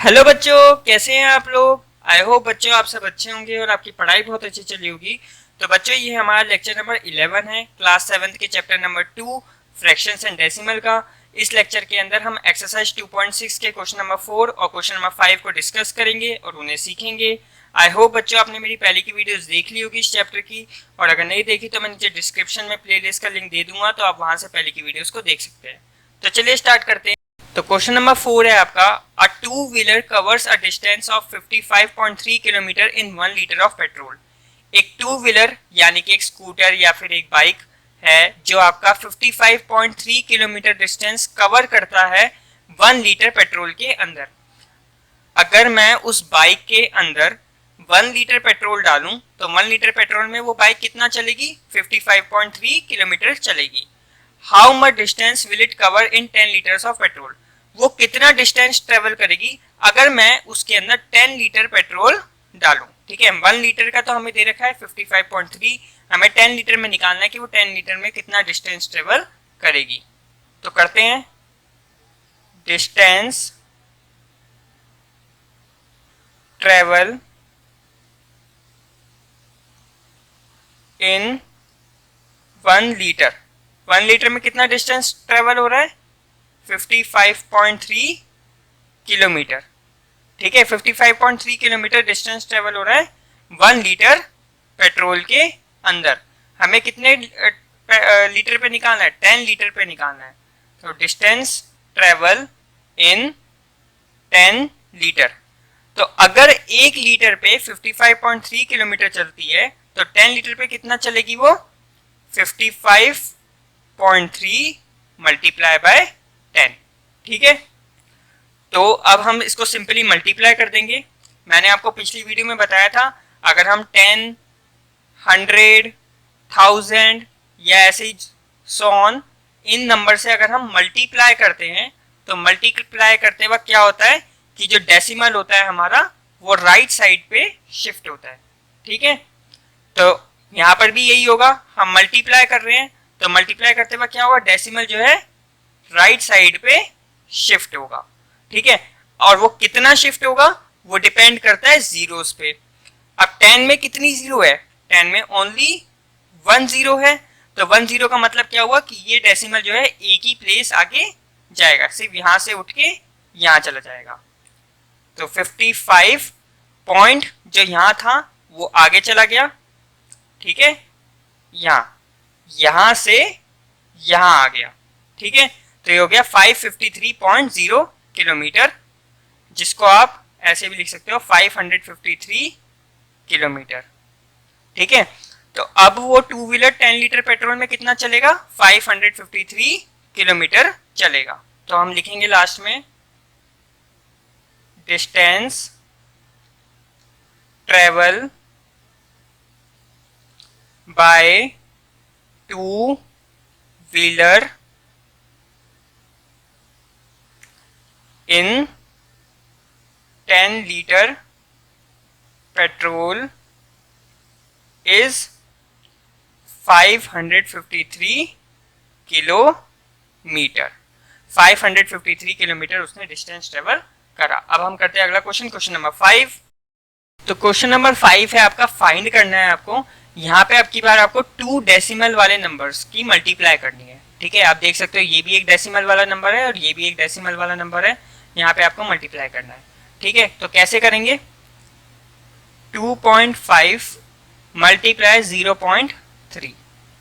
Hello बच्चों, कैसे हैं आप लोग। आई होप बच्चों आप सब अच्छे होंगे और आपकी पढ़ाई बहुत अच्छी चली होगी। तो बच्चों ये हमारा लेक्चर नंबर 11 है, क्लास 7 के chapter number 2 fractions and decimal का। इस लेक्चर के अंदर हम एक्सरसाइज 2.6 के क्वेश्चन नंबर 4 और क्वेश्चन नंबर 5 को डिस्कस करेंगे और उन्हें सीखेंगे। आई होप बच्चों आपने मेरी पहले की वीडियोस देख ली होगी इस चैप्टर की, और अगर नहीं देखी तो मैं नीचे डिस्क्रिप्शन में प्लेलिस्ट का लिंक दे दूंगा, तो आप वहां से पहले की वीडियोस को देख सकते हैं। तो चलिए स्टार्ट करते हैं। तो क्वेश्चन नंबर 4 है आपका, a two wheeler covers a distance of 55.3 kilometre in 1 litre of petrol. एक टू व्हीलर यानी कि एक स्कूटर या फिर एक बाइक है जो आपका 55.3 किलोमीटर डिस्टेंस कवर करता है 1 लीटर पेट्रोल के अंदर। अगर मैं उस बाइक के अंदर 1 लीटर पेट्रोल डालूं तो 1 लीटर पेट्रोल में वो बाइक कितना चलेगी, 55.3 किलोमीटर चलेगी। How much distance will it cover in 10 litres of petrol. वो कितना डिस्टेंस ट्रेवल करेगी अगर मैं उसके अंदर 10 लीटर पेट्रोल डालूं। ठीक है, 1 लीटर का तो हमें दे रखा है 55.3, हमें 10 लीटर में निकालना है कि वो 10 लीटर में कितना डिस्टेंस ट्रेवल करेगी। तो करते हैं, distance travel in 1 litre. 1 litre में कितना डिस्टेंस ट्रेवल हो रहा है, 55.3 किलोमीटर। ठीक है, 55.3 किलोमीटर डिस्टेंस ट्रेवल हो रहा है 1 लीटर पेट्रोल के अंदर। हमें कितने लीटर पे निकालना है, 10 लीटर पे निकालना है। तो डिस्टेंस ट्रेवल इन 10 लीटर। तो अगर 1 लीटर पे 55.3 किलोमीटर चलती है तो 10 लीटर पे कितना चलेगी वो, 55.3 मल्टीप्लाई बाय 10। ठीक है, तो अब हम इसको सिंपली मल्टीप्लाई कर देंगे। मैंने आपको पिछली वीडियो में बताया था, अगर हम 10, 100, 1000 या ऐसे ही सो ऑन इन नंबर से अगर हम मल्टीप्लाई करते हैं तो मल्टीप्लाई करते वक्त क्या होता है कि जो डेसिमल होता है हमारा वो राइट साइड पे शिफ्ट होता है। ठीक है, तो यहाँ पर भी यही होगा, हम मल्टीप्लाई कर रहे हैं तो मल्टीप्लाई करते वक्त क्या होगा, डेसिमल जो है राइट साइड पे शिफ्ट होगा। ठीक है, और वो कितना शिफ्ट होगा वो डिपेंड करता है जीरोस पे। अब 10 में कितनी जीरो है, 10 में ओनली 1 जीरो है। तो 1 जीरो का मतलब क्या हुआ कि ये डेसिमल जो है एक ही प्लेस आगे जाएगा, सिर्फ यहां से उठ के यहां चला जाएगा। तो 55 पॉइंट जो यहां था वो आगे चला गया। ठीक है, यहां से यहां आ गया। ठीक है, तो ये हो गया 553.0 किलोमीटर, जिसको आप ऐसे भी लिख सकते हो 553 किलोमीटर। ठीक है, तो अब वो टू व्हीलर 10 लीटर पेट्रोल में कितना चलेगा, 553 किलोमीटर चलेगा। तो हम लिखेंगे लास्ट में, distance travel by two wheeler in 10 liter petrol is 553 kilometre. 553 kilometre उसने डिस्टेंस ट्रेवल करा। अब हम करते हैं अगला क्वेश्चन, क्वेश्चन नंबर 5। तो क्वेश्चन नंबर 5 है आपका, फाइंड करना है आपको। यहाँ पे अब की बार आपको 2 डेसिमल वाले नंबर्स की मल्टीप्लाई करनी है। ठीक है, आप देख सकते हो ये भी एक डेसिमल वाला नंबर है और ये भी एक डेसिमल वाला नंबर है, यहाँ पे आपको मल्टीप्लाई करना है। ठीक है, तो कैसे करेंगे, 2.5 मल्टीप्लाई 0.3।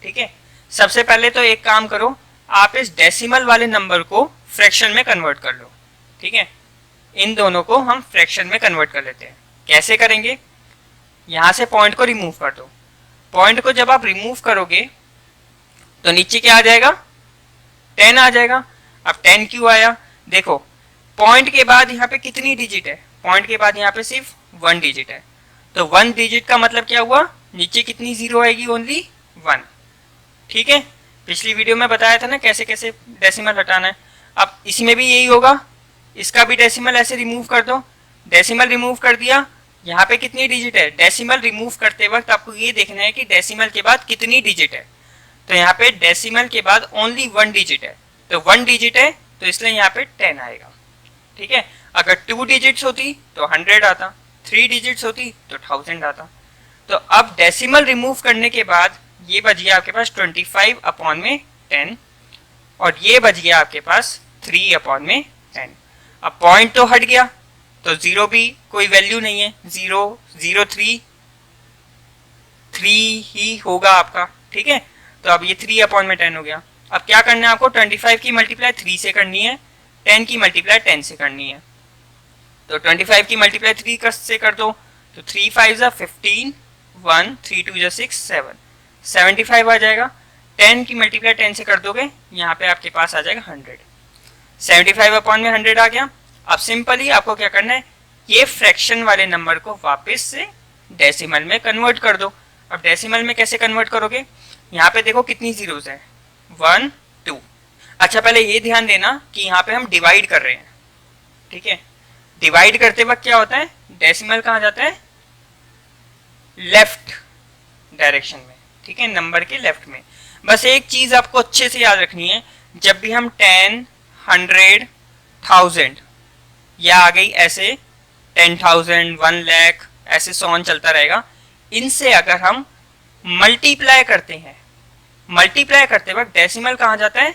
ठीक है, सबसे पहले तो एक काम करो, आप इस डेसिमल वाले नंबर को फ्रैक्शन में कन्वर्ट कर लो। ठीक है, इन दोनों को हम फ्रैक्शन में कन्वर्ट कर लेते हैं। कैसे करेंगे, यहां से पॉइंट को रिमूव कर दो। पॉइंट को जब आप रिमूव करोगे तो नीचे क्या आ जाएगा, 10 आ जाएगा। अब 10 क्यों आया, देखो पॉइंट के बाद यहाँ पे कितनी डिजिट है, पॉइंट के बाद यहाँ पे सिर्फ 1 डिजिट है। तो 1 डिजिट का मतलब क्या हुआ, नीचे कितनी जीरो आएगी, ओनली 1। ठीक है, पिछली वीडियो में बताया था ना कैसे कैसे डेसिमल हटाना है। अब इसमें भी यही होगा, इसका भी डेसिमल ऐसे रिमूव कर दो। डेसिमल रिमूव कर दिया, यहाँ पे कितनी डिजिट है, डेसिमल रिमूव करते वक्त आपको ये देखना है कि डेसिमल के बाद कितनी डिजिट है। तो यहाँ पे डेसिमल के बाद ओनली 1 डिजिट है, तो 1 डिजिट है तो इसलिए यहाँ पे 10 आएगा। ठीक है। अगर 2 डिजिट्स होती तो 100 आता, 3 डिजिट्स होती तो 1000 आता। तो अब डेसिमल रिमूव करने के बाद ये बच गया आपके पास 25/10 और ये बच गया आपके पास 3/10। अब पॉइंट तो हट गया तो जीरो भी कोई वैल्यू नहीं है, 0 0 3 ही होगा आपका, ठीक है। तो अब ये 3/10 हो गया। अब क्या करना है आपको, 25 की मल्टीप्लाई 3 से करनी है, 10 की मल्टीप्लाई 10 से करनी है। तो 25 की मल्टीप्लाई 3 से कर दो तो 3 5 जा 15, 1 3 2 जा 6 7 75 आ जाएगा। 10 की मल्टीप्लाई 10 से कर दोगे, यहाँ पे आपके पास आ जाएगा 100। 75/100 आ गया। अब सिंपली आपको क्या करना है, ये फ्रैक्शन वाले नंबर को वापस से डेसिमल में कन्वर्ट कर दो। अब डेसिमल में कैसे कन्वर्ट करोगे, यहाँ पे देखो कितनी जीरोस है, 1 2। अच्छा पहले ये ध्यान देना कि यहाँ पे हम डिवाइड कर रहे हैं, ठीक है। डिवाइड करते वक्त क्या होता है, डेसिमल कहाँ जाता है, लेफ्ट डायरेक्शन में, ठीक है, नंबर के लेफ्ट में। बस एक चीज आपको अच्छे से याद रखनी है, जब भी हम 10 100 1000 या आ गई ऐसे 10,000 1 लाख ऐसे सोन चलता रहेगा, इनसे अगर हम मल्टीप्लाई करते हैं, मल्टीप्लाई करते वक्त डेसिमल कहाँ जाता है,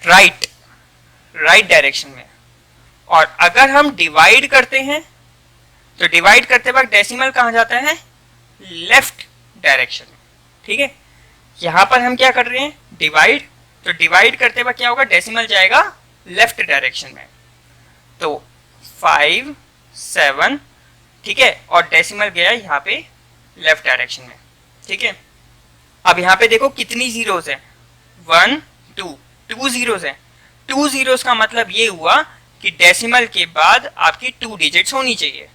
राइट डायरेक्शन में। और अगर हम डिवाइड करते हैं तो डिवाइड करते वक्त डेसिमल कहाँ जाता है, लेफ्ट डायरेक्शन में, ठीक है। यहां पर हम क्या कर रहे हैं, डिवाइड, तो डिवाइड करते वक्त क्या होगा, डेसिमल जाएगा लेफ्ट डायरेक्शन में। तो 5 7, ठीक है, और डेसिमल गया यहाँ पे लेफ्ट डायरेक्शन में, ठीक है। अब यहाँ पे देखो कितनी जीरोस है, 1 2 2 जीरोस है। 2 जीरोस का मतलब ये हुआ कि डेसिमल के बाद आपकी 2 डिजिट्स होनी चाहिए,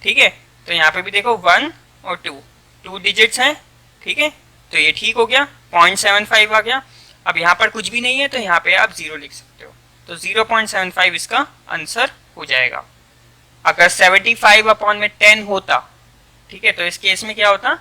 ठीक है। तो यहाँ पे भी देखो 1 और 2 डिजिट्स हैं, ठीक है। तो ये ठीक हो गया, 0.75 आ गया। अब यहाँ पर कुछ भी नहीं है तो यहाँ पे आप 0 लिख सकते हो, तो 0.75 इसका आंसर हो जाएगा। अगर 75/10 होता, ठीक है, तो इस केस में क्या होता,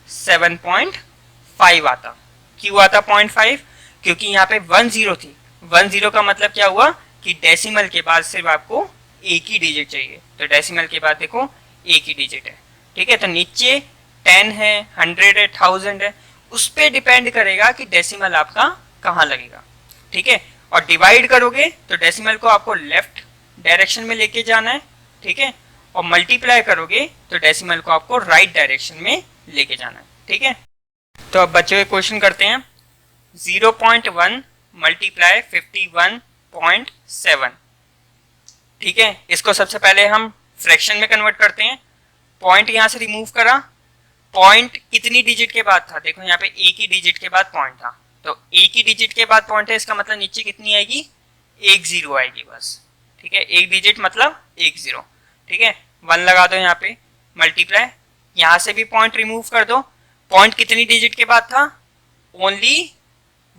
7.5 आता। क्यों आता 0.5, क्योंकि यहाँ पे 1 0 थी। 1 0 का मतलब क्या हुआ कि डेसिमल के बाद सिर्फ आपको एक ही डिजिट चाहिए, तो डेसिमल के बाद देखो एक ही डिजिट है, ठीक है। तो नीचे 10 है, 100 है, 1000 है, उस पर डिपेंड करेगा कि डेसिमल आपका कहाँ लगेगा, ठीक है। और डिवाइड करोगे तो डेसिमल को आपको लेफ्ट डायरेक्शन में लेके जाना है, ठीक है। और मल्टीप्लाई करोगे तो डेसिमल को आपको राइट डायरेक्शन में लेके जाना है, ठीक है। तो अब बच्चों के क्वेश्चन करते हैं। 0.1 मल्टीप्लाई 51.7, ठीक है। इसको सबसे पहले हम फ्रैक्शन में कन्वर्ट करते हैं। पॉइंट यहाँ से रिमूव करा, पॉइंट कितनी डिजिट के बाद था, देखो यहाँ पे एक ही डिजिट के बाद पॉइंट था, तो एक ही डिजिट के बाद पॉइंट है, इसका मतलब नीचे कितनी आएगी, 1 0 आएगी बस, ठीक है। एक डिजिट मतलब 1 0, ठीक है। 1 लगा दो यहाँ पे, मल्टीप्लाई, यहाँ से भी पॉइंट रिमूव कर दो। पॉइंट कितनी डिजिट के बाद था, ओनली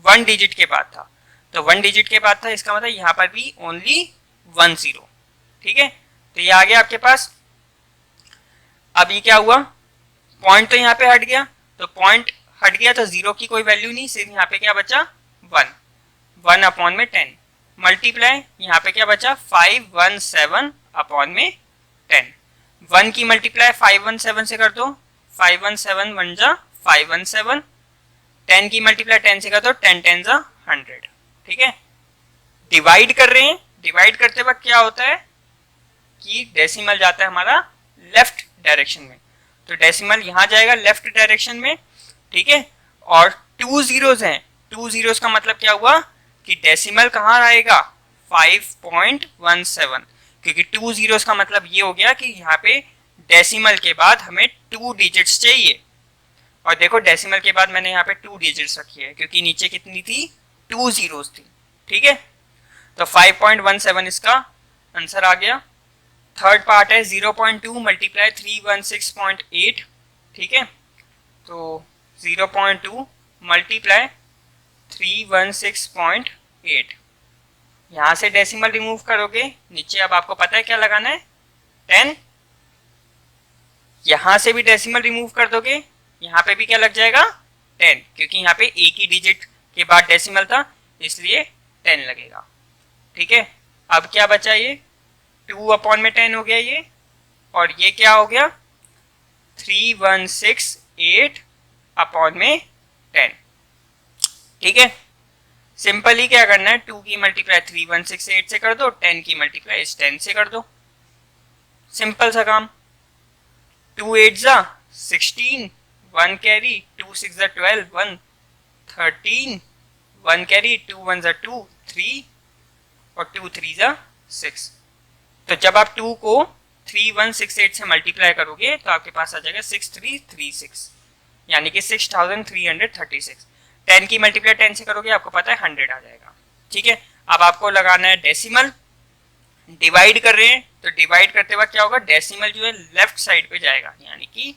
1 डिजिट के बाद था, तो 1 डिजिट के बाद था, इसका मतलब यहाँ पर भी ओनली 1 0, ठीक है। तो ये आ गया आपके पास। अब ये क्या हुआ, पॉइंट तो यहाँ पे हट गया, तो पॉइंट हट गया तो 0 की कोई वैल्यू नहीं, सिर्फ यहाँ पे क्या बचा, 1 1/10 मल्टीप्लाई, यहाँ पे क्या बचा, 517/10। 1 की मल्टीप्लाई 517 से कर दो, 517 1 जा 517, 10 की मल्टीप्लाई 10 से कर दो, 10 10 जा 100, ठीक है। डिवाइड कर रहे हैं, डिवाइड करते वक्त क्या होता है कि डेसिमल जाता है हमारा लेफ्ट डायरेक्शन में, तो डेसिमल यहाँ जाएगा लेफ्ट डायरेक्शन में, ठीक है। और 2 जीरोस हैं, 2 जीरोस का मतलब क्या हुआ कि डेसिमल कहाँ आएगा, 5.17, क्योंकि 2 जीरोस का मतलब ये हो गया कि यहाँ पे डेसिमल के बाद हमें 2 डिजिट्स चाहिए। और देखो डेसिमल के बाद मैंने यहाँ पे 2 डिजिट्स रखी है, क्योंकि नीचे कितनी थी, 2 जीरोस थी, ठीक है। तो 5.17 इसका आंसर आ गया। थर्ड पार्ट है 0.2 मल्टीप्लाई 316.8, ठीक है। तो 0.2 मल्टीप्लाई 316.8, यहाँ से डेसिमल रिमूव करोगे, नीचे अब आपको पता है क्या लगाना है, 10। यहाँ से भी डेसिमल रिमूव कर दोगे, यहाँ पे भी क्या लग जाएगा, 10, क्योंकि यहाँ पे एक ही डिजिट के बाद डेसिमल था, इसलिए 10 लगेगा, ठीक है। अब क्या बचा ये 2/10 हो गया ये, और ये क्या हो गया 3168/10। ठीक है, सिंपली क्या करना है 2 की मल्टीप्लाई 3168 से कर दो, 10 की मल्टीप्लाई इस 10 से कर दो, सिंपल सा काम। 2 8 जा 16, 1 कैरी, 2 6 जा 12, 1 13, 1 कैरी, 2 1 जा 2 3 और 2 3 जा 6। तो जब आप 2 को 3168 से मल्टीप्लाई करोगे तो आपके पास आ जाएगा 6336, यानी कि 6336। 10 की मल्टीप्लाई 10 से करोगे आपको पता है 100 आ जाएगा। ठीक है, अब आपको लगाना है डेसिमल। डिवाइड कर रहे हैं तो डिवाइड करते वक्त क्या होगा, डेसिमल जो है लेफ्ट साइड पे जाएगा, यानी कि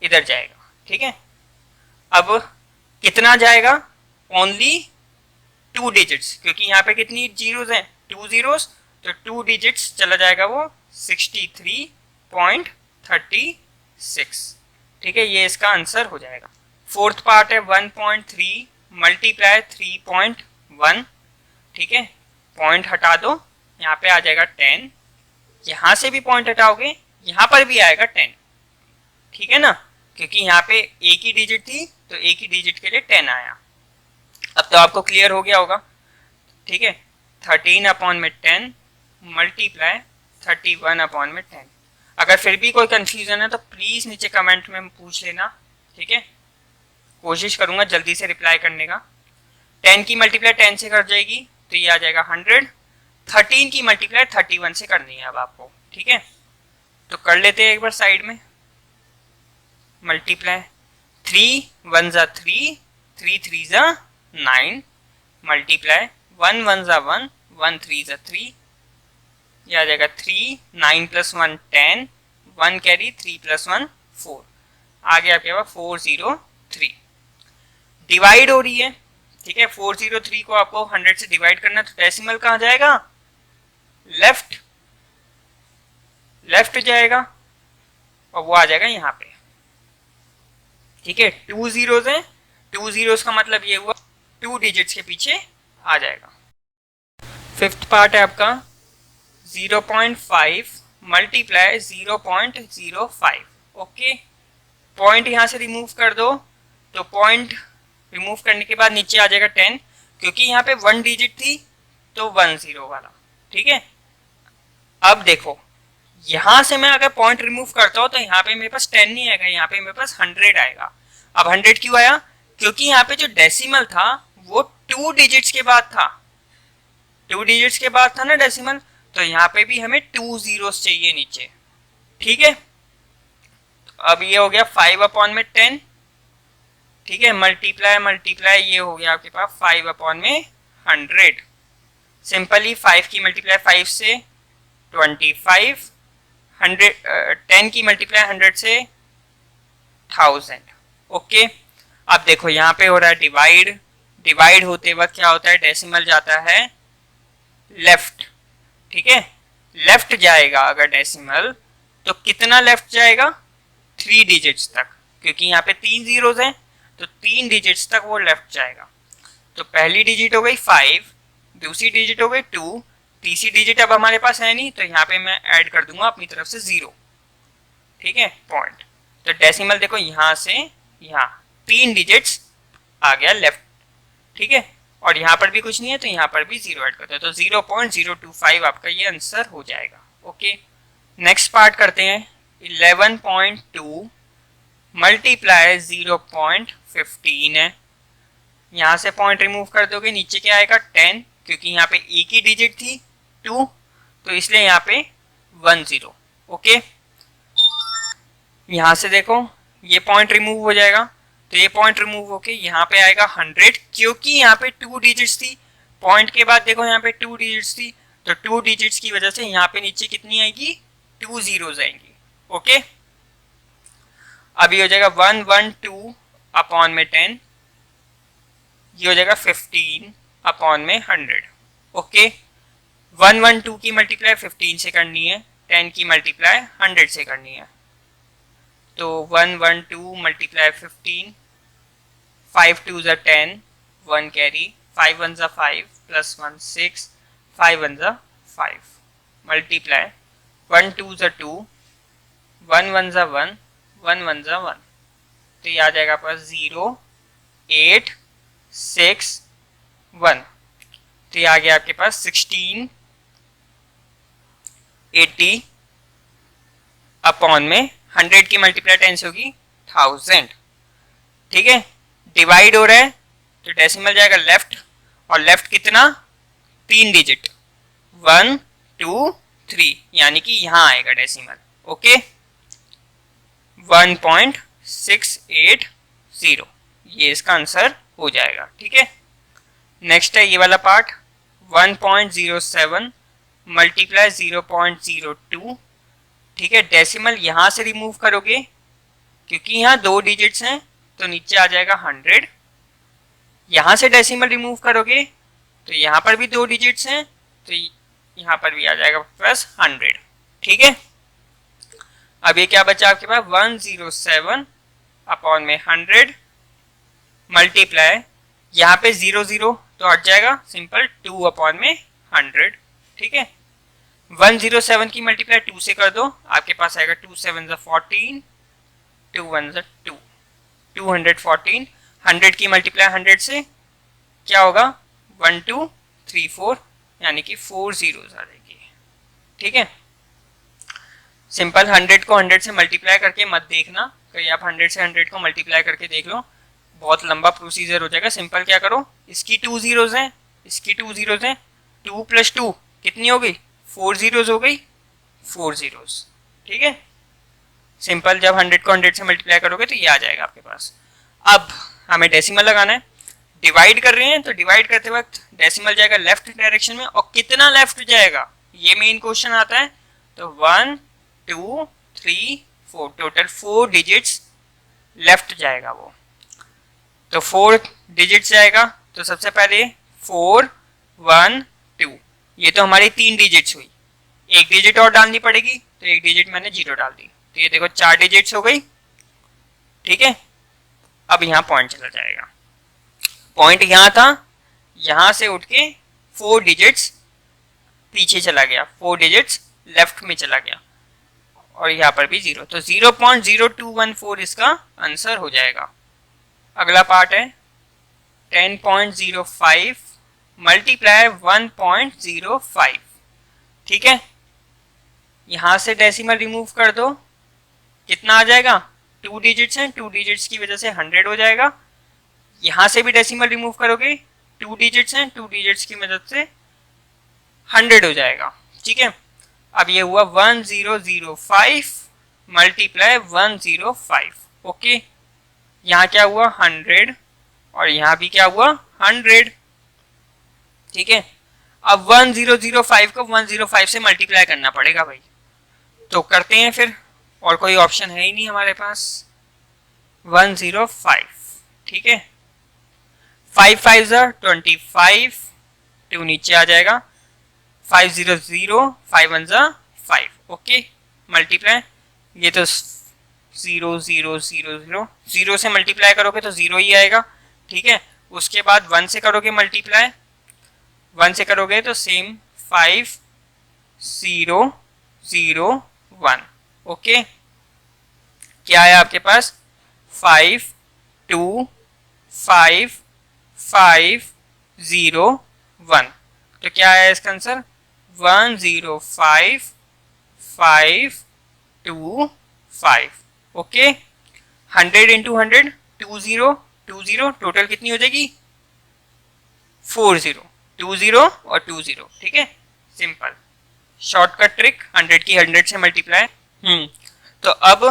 इधर जाएगा। ठीक है, अब कितना जाएगा, ओनली 2 डिजिट्स, क्योंकि यहाँ पे कितनी जीरोस हैं 2 जीरोस, तो 2 डिजिट्स चला जाएगा वो 63.36। ठीक है, ये इसका आंसर हो जाएगा। फोर्थ पार्ट है 1.3 मल्टीप्लाई 3.1। ठीक है, पॉइंट हटा दो, यहाँ पे आ जाएगा 10, यहाँ से भी पॉइंट हटाओगे यहाँ पर भी आएगा 10। ठीक है ना, क्योंकि यहाँ पे एक ही डिजिट थी तो एक ही डिजिट के लिए 10 आया। अब तो आपको क्लियर हो गया होगा। ठीक है, 13/10 मल्टीप्लाई 31/10। अगर फिर भी कोई कंफ्यूजन है तो प्लीज नीचे कमेंट में पूछ लेना। ठीक है, कोशिश करूंगा जल्दी से रिप्लाई करने का। 10 की मल्टीप्लाई 10 से कर जाएगी तो ये आ जाएगा 100। 13 की मल्टीप्लाई 31 से करनी है अब आपको। ठीक है, तो कर लेते हैं एक बार साइड में। मल्टीप्लाई 3 1 जा 3, 3 3 जा 9, मल्टीप्लाई 1 1 जा 1, 1 3 जा 3, यह आ जाएगा 3, 9 + 1 10, 1 कैरी, 3 + 1 4, आगे आपके पास 403। डिवाइड हो रही है। ठीक है, 403 को आपको 100 से डिवाइड करना, तो डेसिमल कहाँ जाएगा, लेफ्ट जाएगा और वो आ जाएगा यहाँ पे। ठीक है, 2 जीरोस हैं, 2 जीरोस का मतलब ये हुआ 2 डिजिट्स के पीछे आ जाएगा। फिफ्थ पार्ट है आपका 0.5 मल्टीप्लाई 0.05। ओके, पॉइंट यहाँ से रिमूव कर दो, तो पॉइंट रिमूव करने के बाद नीचे आ जाएगा 10, क्योंकि यहाँ पे 1 डिजिट थी तो 1 0 वाला। ठीक है, अब देखो यहां से मैं अगर पॉइंट रिमूव करता हूं तो यहाँ पे मेरे पास 10 नहीं आएगा, यहाँ पे मेरे पास 100 आएगा। अब 100 क्यों आया, क्योंकि यहाँ पे जो डेसिमल था वो 2 डिजिट्स के बाद था, 2 डिजिट्स के बाद था ना डेसिमल, तो यहाँ पे भी हमें 2 जीरोस चाहिए नीचे। ठीक है, अब ये हो गया 5/10। ठीक है, मल्टीप्लाई ये हो गया आपके पास 5/100। सिंपली 5 की मल्टीप्लाई 5 से 25, 100 10 की मल्टीप्लाई 100 से 1000। ओके, अब देखो यहाँ पे हो रहा है डिवाइड होते वक्त क्या होता है, डेसिमल जाता है लेफ्ट। ठीक है, लेफ्ट जाएगा अगर डेसिमल, तो कितना लेफ्ट जाएगा, 3 डिजिट्स तक, क्योंकि यहाँ पे 3 जीरोस हैं तो 3 डिजिट्स तक वो लेफ्ट जाएगा। तो पहली डिजिट हो गई 5, दूसरी डिजिट हो गई 2, तीसरी डिजिट अब हमारे पास है नहीं, तो यहाँ पे मैं ऐड कर दूंगा अपनी तरफ से 0। ठीक है, पॉइंट, तो डेसिमल देखो यहाँ से यहाँ 3 डिजिट्स आ गया लेफ्ट। ठीक है, और यहाँ पर भी कुछ नहीं है तो यहाँ पर भी 0 ऐड करते हैं, तो 0.025 आपका ये आंसर हो जाएगा। ओके, नेक्स्ट पार्ट करते हैं 11.2 मल्टीप्लाई 0.15 है। यहाँ से पॉइंट रिमूव कर दोगे, नीचे क्या आएगा 10, क्योंकि यहाँ पे एक ही डिजिट थी 2, तो इसलिए यहाँ पे 1 0। ओके, यहाँ से देखो ये पॉइंट रिमूव हो जाएगा, तो ये पॉइंट रिमूव होके यहाँ पे आएगा 100, क्योंकि यहाँ पे 2 डिजिट्स थी। पॉइंट के बाद देखो यहाँ पे 2 डिजिट्स थी, तो 2 डिजिट्स की वजह से यहाँ पे नीचे कितनी आएगी, 2 जीरोस आएंगी। ओके, अभी हो जाएगा 112/10, ये हो जाएगा 15/100। ओके, 112 की मल्टीप्लाई 15 से करनी है, 10 की मल्टीप्लाई 100 से करनी है, तो 112 मल्टीप्लाई 15, 5 2 10, 1 कैरी, 5 1 5 + 1 6, 5 1 ज़ा 5, मल्टीप्लाई 1 2 ज़ा 2, 1 1 ज़ा 1, 1 1 ज़ा 1, तो ये आ जाएगा पास 0 8 6 1, तो ये आ गया आपके पास 1680 अपॉन में 100 की मल्टीप्लाई 10 होगी 1000, ठीक है। डिवाइड हो रहा है तो डेसिमल जाएगा लेफ्ट, और लेफ्ट कितना 3 डिजिट 1 2 3, यानी कि यहां आएगा डेसिमल, ओके 1.680, ये इसका आंसर हो जाएगा, ठीक है। नेक्स्ट है ये वाला पार्ट 1.07 मल्टीप्लाई 0.02, ठीक है। डेसिमल यहां से रिमूव करोगे क्योंकि यहाँ 2 डिजिट्स हैं तो नीचे आ जाएगा 100, यहां से डेसिमल रिमूव करोगे तो यहाँ पर भी 2 डिजिट्स हैं तो यहाँ पर भी आ जाएगा प्लस 100, ठीक है। अब ये क्या बचा आपके पास 107 अपॉन में 100 मल्टीप्लाई, यहाँ पे 0 0 तो हट जाएगा, सिंपल 2 अपॉन में 100, ठीक है। 107 की मल्टीप्लाई 2 से कर दो, आपके पास आएगा 2 7 14, 2 1 2, 214, 100 की मल्टीप्लाई 100 से क्या होगा 1 2 3 4, यानी कि 4 zeros आ जाएगी, ठीक है। सिंपल 100 को 100 से मल्टीप्लाई करके मत देखना, कहीं आप 100 से 100 को मल्टीप्लाई करके देख लो, बहुत लंबा प्रोसीजर हो जाएगा। सिंपल क्या करो, इसकी 2 zeros हैं, इसकी 2 zeros हैं, 2 + 2 कितनी हो गई 4 zeros हो गई, 4 zeros, ठीक है। सिंपल जब 100 को 100 से मल्टीप्लाई करोगे तो ये आ जाएगा आपके पास। अब हमें डेसिमल लगाना है, डिवाइड कर रहे हैं तो डिवाइड करते वक्त डेसिमल जाएगा लेफ्ट डायरेक्शन में, और कितना लेफ्ट जाएगा ये मेन क्वेश्चन आता है। तो 1 2 3 4, टोटल 4 डिजिट्स लेफ्ट जाएगा वो, तो 4 डिजिट्स जाएगा। तो सबसे पहले 4 1 2, ये तो हमारी 3 डिजिट्स हुई, एक डिजिट और डालनी पड़ेगी, तो एक डिजिट मैंने 0 डाल दी, तो ये देखो 4 डिजिट्स हो गई, ठीक है। अब यहाँ पॉइंट चला जाएगा, पॉइंट यहाँ था, यहाँ से उठ के 4 डिजिट्स पीछे चला गया, 4 डिजिट्स लेफ्ट में चला गया, और यहाँ पर भी 0, तो 0.0214 इसका आंसर हो जाएगा। अगला पार्ट है 10.05 मल्टीप्लाई 1.05, ठीक है। यहाँ से डेसिमल रिमूव कर दो, कितना आ जाएगा 2 डिजिट्स हैं, 2 डिजिट्स की वजह से 100 हो जाएगा। यहाँ से भी डेसिमल रिमूव करोगे, 2 डिजिट्स हैं, 2 डिजिट्स की मदद से 100 हो जाएगा, ठीक है। अब ये हुआ 1005 मल्टीप्लाई 105, ओके। यहाँ क्या हुआ 100, और यहाँ भी क्या हुआ 100, ठीक है। अब 1005 को 105 से मल्टीप्लाई करना पड़ेगा भाई, तो करते हैं फिर, और कोई ऑप्शन है ही नहीं हमारे पास। 105, ठीक है, 5 5 25, 2 नीचे आ जाएगा, 5 0 0, 5 1 5, ओके। मल्टीप्लाई, ये तो 0 0 0 0, 0 से मल्टीप्लाई करोगे तो 0 ही आएगा, ठीक है। उसके बाद 1 से करोगे मल्टीप्लाई, 1 से करोगे तो सेम 5 0 0 1, ओके। क्या है आपके पास 5 2 5 5 0 1, तो क्या है इसका आंसर 105 5 2 5, ओके। 100 इंटू 100 20 20, टोटल कितनी हो जाएगी 40, 20 और 20, ठीक है। सिंपल शॉर्टकट ट्रिक, 100 की 100 से मल्टीप्लाई। तो अब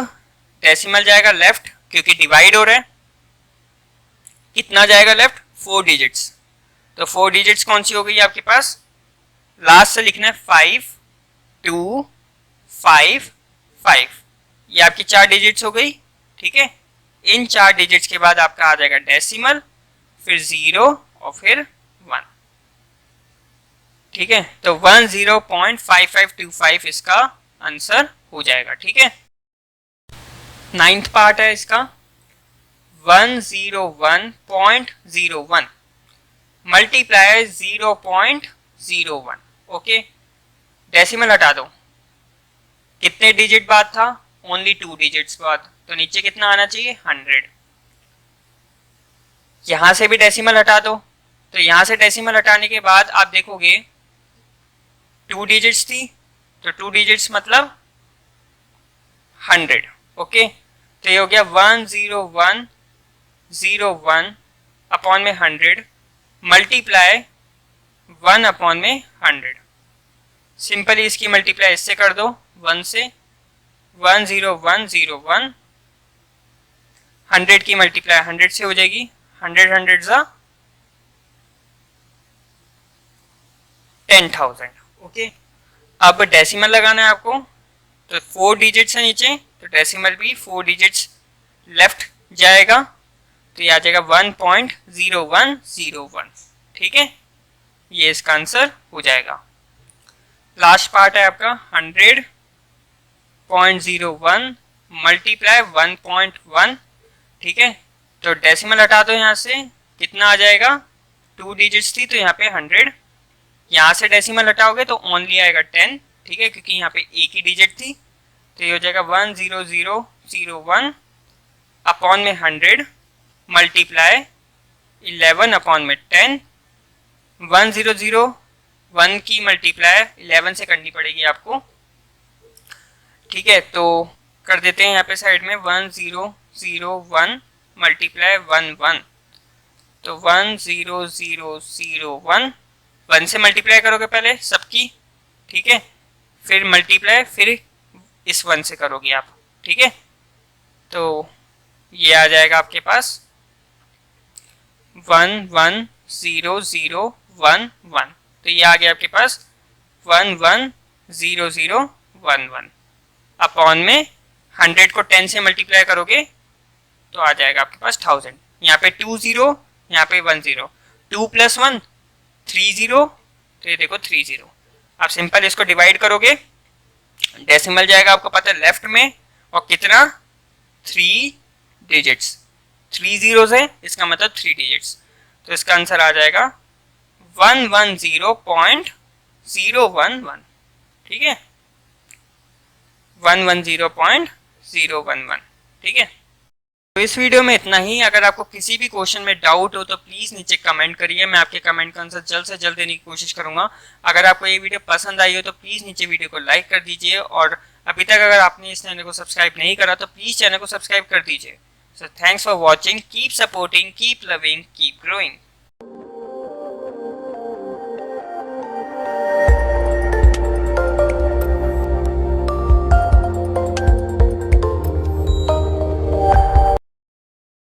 डेसिमल जाएगा लेफ्ट क्योंकि डिवाइड हो रहा है, कितना जाएगा लेफ्ट 4 डिजिट्स, तो 4 डिजिट्स कौन सी हो गई आपके पास, लास्ट से लिखना है 5 2 5 5, ये आपकी 4 डिजिट्स हो गई, ठीक है। इन 4 डिजिट्स के बाद आपका आ जाएगा डेसिमल, फिर 0 और फिर 1, ठीक है। तो 10.5525 इसका आंसर हो जाएगा, ठीक है। 9th पार्ट है इसका 101.01 मल्टीप्लाई 0.01, ओके, डेसिमल हटा दो, कितने डिजिट बाद था, ओनली 2 डिजिट्स बाद, तो नीचे कितना आना चाहिए 100। यहां से भी डेसिमल हटा दो, तो यहां से डेसिमल हटाने के बाद आप देखोगे 2 डिजिट्स थी, तो 2 डिजिट्स मतलब 100। ओके, तो ये हो गया 10101 अपॉन में 100 मल्टीप्लाई 1 अपॉन में 100। सिंपली इसकी मल्टीप्लाई इससे कर दो 1 से, 10101, 100 की मल्टीप्लाई 100 से हो जाएगी, 100 100 जा 10,000। ओके, अब डेसिमल लगाना है आपको, तो 4 डिजिट्स है नीचे, तो डेसिमल भी 4 डिजिट्स लेफ्ट जाएगा, तो ये आ जाएगा 1.0101। ठीक है, ये इसका आंसर हो जाएगा। लास्ट पार्ट है आपका 100.01 मल्टीप्लाई 1.1। ठीक है, तो डेसिमल हटा दो, यहाँ से कितना आ जाएगा, 2 डिजिट्स थी तो यहाँ पे 100, यहाँ से डेसिमल हटाओगे तो ओनली आएगा 10। ठीक है, क्योंकि यहाँ पे एक ही डिजिट थी, तो ये हो जाएगा 10001 अपॉन में 100 मल्टीप्लाई 11 अपॉन में 10। 1001 की मल्टीप्लाई 11 से करनी पड़ेगी आपको। ठीक है, तो कर देते हैं यहाँ पे साइड में 1001 मल्टीप्लाई 11, तो 10001 1 से मल्टीप्लाई करोगे पहले सबकी। ठीक है, फिर मल्टीप्लाई फिर इस 1 से करोगे आप। ठीक है, तो ये आ जाएगा आपके पास 110011, तो ये आ गया आपके पास 110011 अपॉन में 100 को 10 से मल्टीप्लाई करोगे तो आ जाएगा आपके पास 1000। यहाँ पे 2 0, यहाँ पे 1 0, 2 + 1 3 0, तो ये देखो 3 0। आप सिंपल इसको डिवाइड करोगे, डेसिमल जाएगा आपको पता है लेफ्ट में, और कितना 3 डिजिट्स, 3 zeros है, इसका मतलब 3 डिजिट्स, तो इसका आंसर आ जाएगा 110.011। ठीक है, 110.011। ठीक है, तो इस वीडियो में इतना ही। अगर आपको किसी भी क्वेश्चन में डाउट हो तो प्लीज़ नीचे कमेंट करिए, मैं आपके कमेंट का आंसर जल्द से जल्द देने की कोशिश करूंगा। अगर आपको ये वीडियो पसंद आई हो तो प्लीज़ नीचे वीडियो को लाइक कर दीजिए, और अभी तक अगर आपने इस चैनल को सब्सक्राइब नहीं करा तो प्लीज़ चैनल को सब्सक्राइब कर दीजिए। So thanks for watching, keep supporting, keep loving, keep growing.